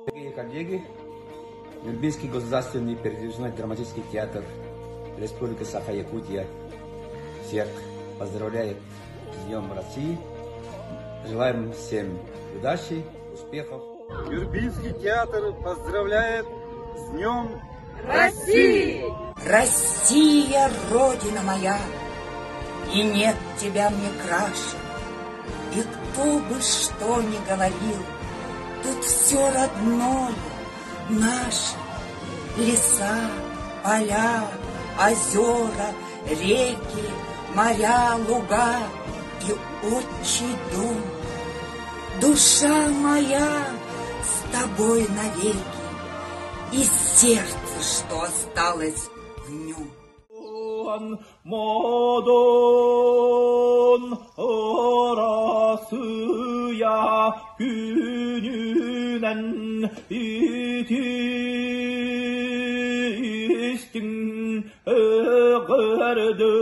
Дорогие коллеги, Нурбинский государственный передвижной драматический театр Республики Саха-Якутия всех поздравляет с Днем России. Желаем всем удачи, успехов. Нурбинский театр поздравляет с Днем России! Россия, Родина моя, и нет тебя мне краше. И кто бы что ни говорил, тут все родное, наше. Леса, поля, озера, реки, моря, луга и отчий дом. Душа моя с тобой навеки, и сердце, что осталось в нем. 모든 어라스야 gününen itistin ögördü